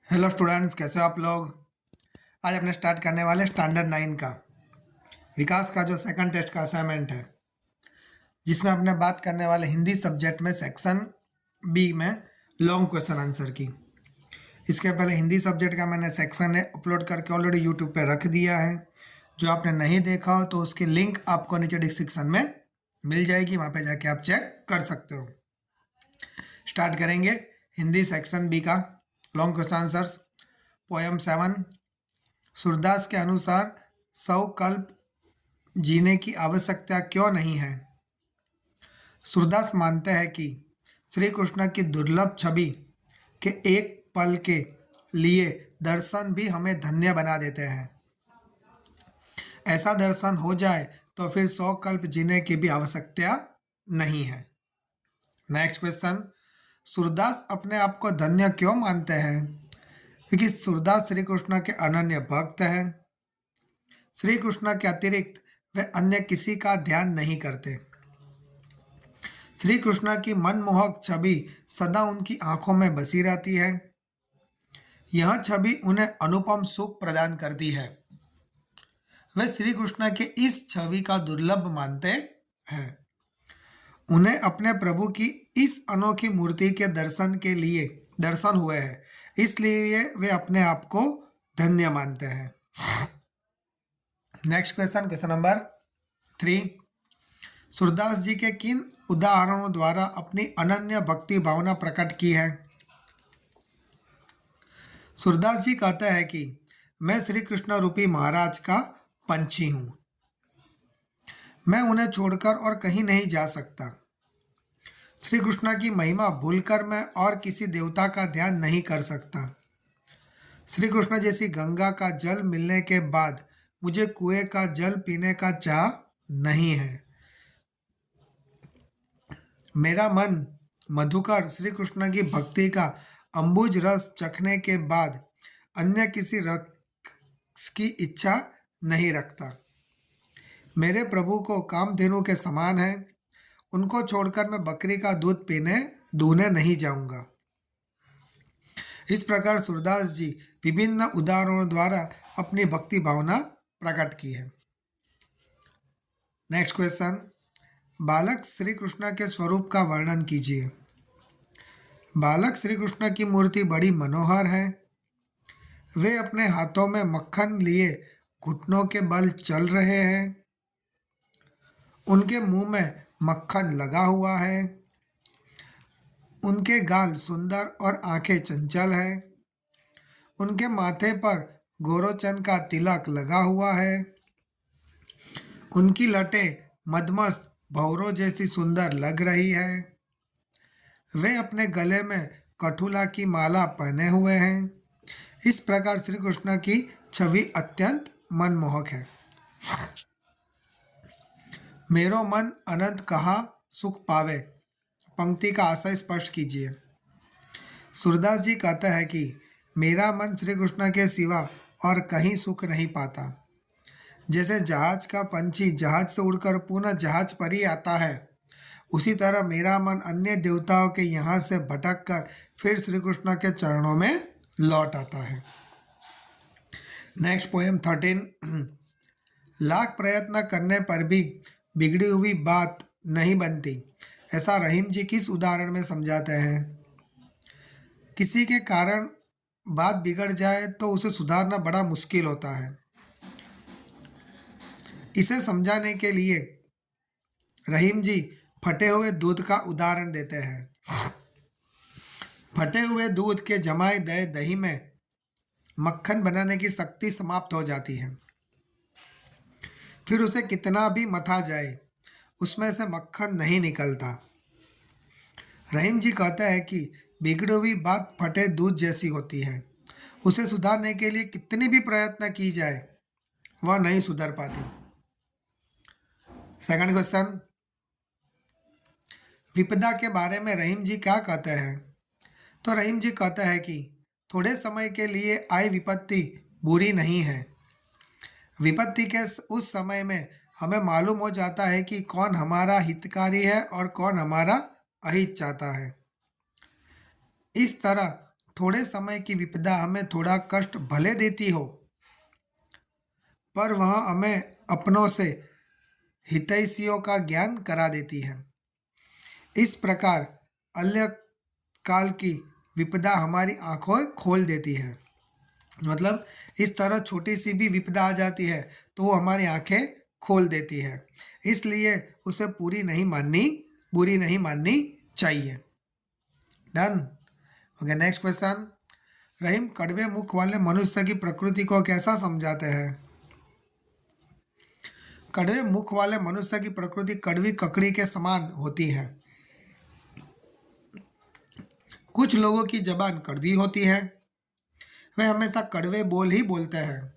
Hello students, कैसे हो आप लोग। आज अपने स्टार्ट करने वाले स्टैंडर्ड 9 का विकास का जो सेकंड टेस्ट का असाइनमेंट है, जिसमें अपने बात करने वाले हिंदी सब्जेक्ट में सेक्शन बी में लॉन्ग क्वेश्चन आंसर की। इसके पहले हिंदी सब्जेक्ट का मैंने सेक्शन अपलोड करके ऑलरेडी यूट्यूब पे रख दिया है। जो आपने नहीं देखा हो तो उसकी लिंक आपको नीचे डिस्क्रिप्शन में मिल जाएगी, वहाँ पे जाके आप चेक कर सकते हो। स्टार्ट करेंगे हिंदी सेक्शन बी का long question answers. Poem 7। Surdas के अनुसार सौकल्प जीने की आवश्यकता क्यों नहीं है। सूरदास मानते हैं कि श्री कृष्ण की दुर्लभ छवि के एक पल के लिए दर्शन भी हमें धन्य बना देते हैं। ऐसा दर्शन हो जाए तो फिर सौकल्प जीने की भी आवश्यकता नहीं है। नेक्स्ट क्वेश्चन, सूरदास अपने आप को धन्य क्यों मानते हैं। क्योंकि सूरदास श्री कृष्ण के अनन्य भक्त हैं। श्री कृष्ण के अतिरिक्त वे अन्य किसी का ध्यान नहीं करते। श्री कृष्ण की मनमोहक छवि सदा उनकी आंखों में बसी रहती है। यह छवि उन्हें अनुपम सुख प्रदान करती है। वे श्री कृष्ण के इस छवि का दुर्लभ मानते हैं। उन्हें अपने प्रभु की इस अनोखी मूर्ति के दर्शन हुए हैं, इसलिए वे अपने आप को धन्य मानते हैं। Next question, question number 3। Surdas जी के किन उदाहरणों द्वारा अपनी अनन्य भक्ति भावना प्रकट की है। सूरदास जी कहते हैं कि मैं श्री कृष्ण रूपी महाराज का पंछी हूं। मैं उन्हें छोड़कर और कहीं नहीं जा सकता। श्री कृष्ण की महिमा भूलकर मैं और किसी देवता का ध्यान नहीं कर सकता। श्री कृष्ण जैसी गंगा का जल मिलने के बाद मुझे कुएं का जल पीने का चाह नहीं है। मेरा मन मधुकर श्री कृष्ण की भक्ति का अम्बुज रस चखने के बाद अन्य किसी रस की इच्छा नहीं रखता। मेरे प्रभु को कामधेनु के समान है। उनको छोड़कर मैं बकरी का दूध दूहने नहीं जाऊंगा। इस प्रकार सूरदास जी विभिन्न उदाहरणों द्वारा अपनी भक्ति भावना प्रकट की है। नेक्स्ट क्वेश्चन, बालक श्री कृष्ण के स्वरूप का वर्णन कीजिए। बालक श्री कृष्ण की मूर्ति बड़ी मनोहर है। वे अपने हाथों में मक्खन लिए घुटनों के बल चल रहे हैं। उनके मुंह में मक्खन लगा हुआ है। उनके गाल सुंदर और आंखें चंचल हैं। उनके माथे पर गोरोचन का तिलक लगा हुआ है। उनकी लटें मदमस्त भौरों जैसी सुंदर लग रही है। वे अपने गले में कठुला की माला पहने हुए हैं। इस प्रकार श्री कृष्ण की छवि अत्यंत मनमोहक है। मेरो मन अनंत कहाँ सुख पावे पंक्ति का आशय स्पष्ट कीजिए। सूरदास जी कहता है कि मेरा मन श्री कृष्ण के सिवा और कहीं सुख नहीं पाता। जैसे जहाज का पंछी जहाज से उड़कर पुनः जहाज पर ही आता है, उसी तरह मेरा मन अन्य देवताओं के यहाँ से भटक कर फिर श्री कृष्ण के चरणों में लौट आता है। Next poem 13। लाख प्रयत्न करने पर भी बिगड़ी हुई बात नहीं बनती, ऐसा रहीम जी किस उदाहरण में समझाते हैं। किसी के कारण बात बिगड़ जाए तो उसे सुधारना बड़ा मुश्किल होता है। इसे समझाने के लिए रहीम जी फटे हुए दूध का उदाहरण देते हैं। फटे हुए दूध के जमाए गए दही में मक्खन बनाने की शक्ति समाप्त हो जाती है। फिर उसे कितना भी मथा जाए उसमें से मक्खन नहीं निकलता। रहीम जी कहता है कि बिगड़ी हुई बात फटे दूध जैसी होती है। उसे सुधारने के लिए कितनी भी प्रयत्न की जाए वह नहीं सुधर पाती। सेकंड क्वेश्चन, विपदा के बारे में रहीम जी क्या कहते हैं। तो रहीम जी कहते हैं कि थोड़े समय के लिए आई विपत्ति बुरी नहीं है। विपत्ति के उस समय में हमें मालूम हो जाता है कि कौन हमारा हितकारी है और कौन हमारा अहित चाहता है। इस तरह थोड़े समय की विपदा हमें थोड़ा कष्ट भले देती हो, पर वह हमें अपनों से हितैषियों का ज्ञान करा देती है। इस प्रकार अल्य काल की विपदा हमारी आंखें खोल देती है। मतलब इस तरह छोटी सी भी विपदा आ जाती है तो वो हमारी आंखें खोल देती है, इसलिए उसे बुरी नहीं माननी चाहिए। डन। Okay, next question. रहीम कड़वे मुख वाले मनुष्य की प्रकृति को कैसा समझाते हैं? कड़वे मुख वाले मनुष्य की प्रकृति कड़वी ककड़ी के समान होती है। कुछ लोगों की जबान कड़वी होती है, वे हमेशा कड़वे बोल ही बोलते हैं।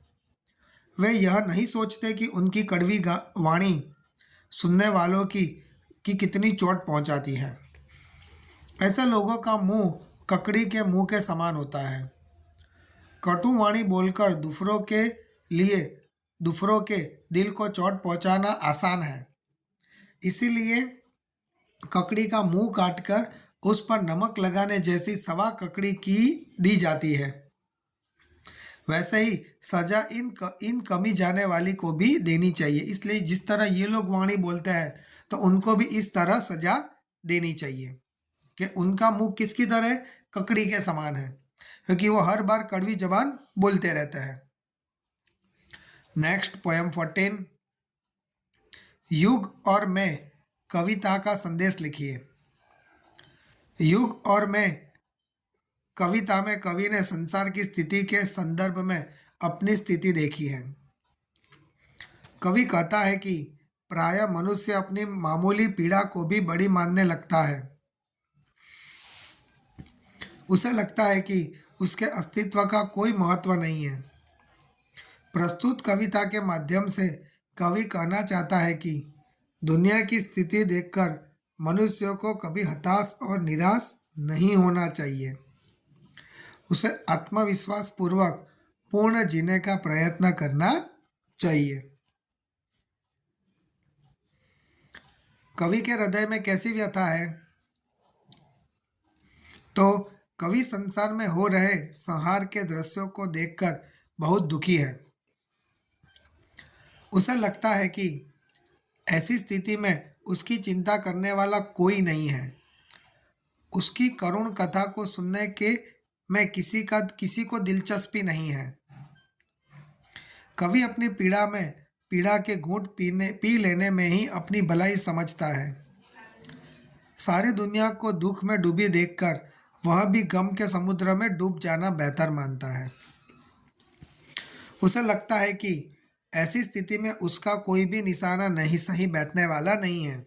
वे यह नहीं सोचते कि उनकी कड़वी वाणी सुनने वालों की कितनी चोट पहुंचाती है। ऐसे लोगों का मुंह ककड़ी के मुंह के समान होता है। कटु वाणी बोलकर दूसरों के दिल को चोट पहुंचाना आसान है, इसीलिए ककड़ी का मुंह काटकर उस पर नमक लगाने जैसी सवा ककड़ी की दी जाती है। वैसे ही सजा इन कमी जाने वाली को भी देनी चाहिए। इसलिए जिस तरह ये लोग वाणी बोलते हैं तो उनको भी इस तरह सजा देनी चाहिए कि उनका मुंह किसकी तरह ककड़ी के समान है, क्योंकि वो हर बार कड़वी जबान बोलते रहते हैं। Next poem 14। युग और मैं कविता का संदेश लिखिए। युग और मैं कविता में कवि ने संसार की स्थिति के संदर्भ में अपनी स्थिति देखी है। कवि कहता है कि प्रायः मनुष्य अपनी मामूली पीड़ा को भी बड़ी मानने लगता है। उसे लगता है कि उसके अस्तित्व का कोई महत्व नहीं है। प्रस्तुत कविता के माध्यम से कवि कहना चाहता है कि दुनिया की स्थिति देखकर मनुष्यों को कभी हताश और निराश नहीं होना चाहिए। उसे आत्मविश्वास पूर्वक पूर्ण जीने का प्रयत्न करना चाहिए। कवि के हृदय में कैसी व्यथा है? तो कवि संसार में हो रहे संहार के दृश्यों को देखकर बहुत दुखी है। उसे लगता है कि ऐसी स्थिति में उसकी चिंता करने वाला कोई नहीं है। उसकी करुण कथा को सुनने के में किसी को दिलचस्पी नहीं है। कवि अपनी पीड़ा के घूंट पी लेने में ही अपनी भलाई समझता है। सारी दुनिया को दुख में डूबी देखकर वह भी गम के समुद्र में डूब जाना बेहतर मानता है। उसे लगता है कि ऐसी स्थिति में उसका कोई भी निशाना नहीं सही बैठने वाला नहीं है।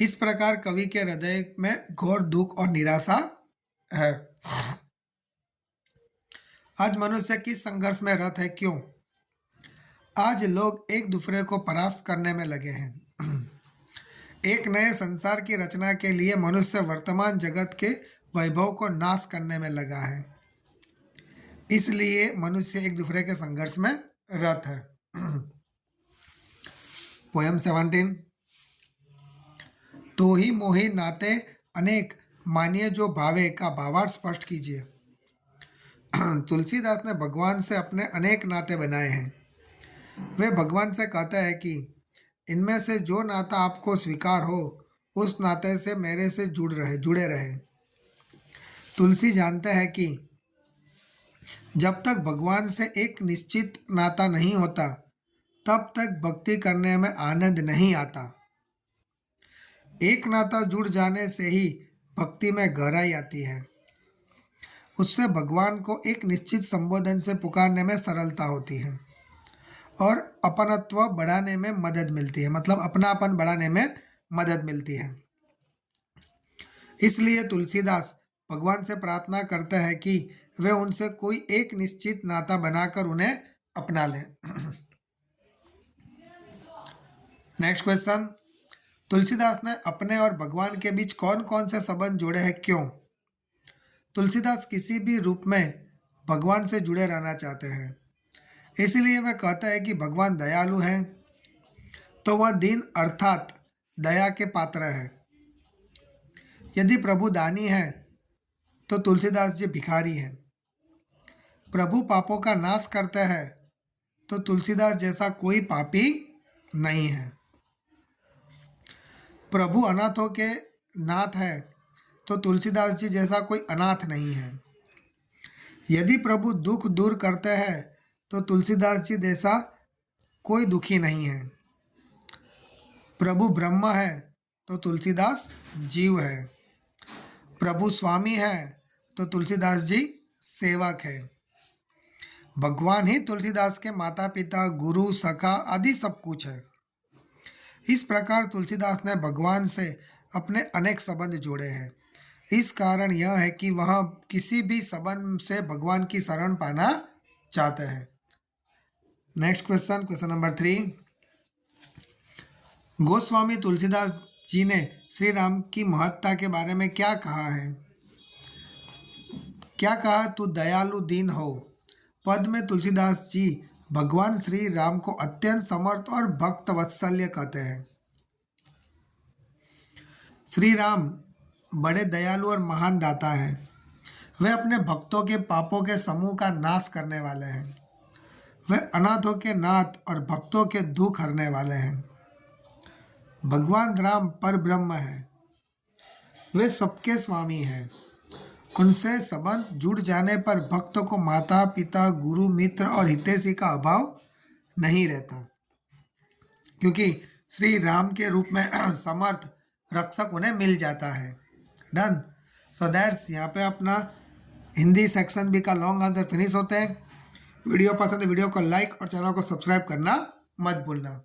इस प्रकार कवि के हृदय में घोर दुख और निराशा है। आज मनुष्य किस संघर्ष में रत है? क्यों? आज लोग एक दूसरे को परास्त करने में लगे हैं। एक नए संसार की रचना के लिए मनुष्य वर्तमान जगत के वैभव को नाश करने में लगा है। इसलिए मनुष्य एक दूसरे के संघर्ष में रत है। पोएम 17। तो ही मोहि नाते अनेक मानिए जो भावे का भावार्थ स्पष्ट कीजिए। तुलसीदास ने भगवान से अपने अनेक नाते बनाए हैं। वे भगवान से कहते हैं कि इनमें से जो नाता आपको स्वीकार हो उस नाते से मेरे से जुड़े रहे। तुलसी जानते हैं कि जब तक भगवान से एक निश्चित नाता नहीं होता तब तक भक्ति करने में आनंद नहीं आता। एक नाता जुड़ जाने से ही भक्ति में गहराई आती है। उससे भगवान को एक निश्चित संबोधन से पुकारने में सरलता होती है और अपनत्व बढ़ाने में मदद मिलती है, मतलब अपनापन बढ़ाने में मदद मिलती है। इसलिए तुलसीदास भगवान से प्रार्थना करते हैं कि वे उनसे कोई एक निश्चित नाता बनाकर उन्हें अपना लें। Next question. तुलसीदास ने अपने और भगवान के बीच कौन कौन से संबंध जोड़े हैं? क्यों? तुलसीदास किसी भी रूप में भगवान से जुड़े रहना चाहते हैं, इसलिए वे कहते हैं कि भगवान दयालु हैं तो वह दीन अर्थात दया के पात्र है। यदि प्रभु दानी है तो तुलसीदास जी भिखारी हैं। प्रभु पापों का नाश करते हैं, तो तुलसीदास जैसा कोई पापी नहीं है। प्रभु अनाथों के नाथ है, तो तुलसीदास जी जैसा कोई अनाथ नहीं है। यदि प्रभु दुख दूर करते हैं, तो तुलसीदास जी जैसा कोई दुखी नहीं है। प्रभु ब्रह्म है, तो तुलसीदास जीव है। प्रभु स्वामी है, तो तुलसीदास जी सेवक है। भगवान ही तुलसीदास के माता पिता, गुरु, सखा आदि सब कुछ है। इस प्रकार तुलसीदास ने भगवान से अपने अनेक संबंध जोड़े हैं। इस कारण यह है कि वह किसी भी संबंध से भगवान की शरण पाना चाहते हैं। Next question, question number 3। Goswami Tulsidas ji ने श्री राम की महत्ता के बारे में क्या कहा है? क्या कहा? तू दयालु दीन हो। पद में तुलसीदास जी भगवान श्री राम को अत्यंत समर्थ और भक्त वत्सल्य कहते हैं। श्री राम बड़े दयालु और महान दाता हैं। वे अपने भक्तों के पापों के समूह का नाश करने वाले हैं। वे अनाथों के नाथ और भक्तों के दुख हरने वाले हैं। भगवान राम पर ब्रह्म है। वे सबके स्वामी हैं। उनसे संबंध जुड़ जाने पर भक्तों को माता पिता, गुरु, मित्र और हितैषी का अभाव नहीं रहता, क्योंकि श्री राम के रूप में समर्थ रक्षक उन्हें मिल जाता है। डन। सो दैट्स, यहाँ पे अपना हिंदी सेक्शन भी का लॉन्ग आंसर फिनिश होते हैं। वीडियो पसंद है वीडियो को लाइक और चैनल को सब्सक्राइब करना मत भूलना।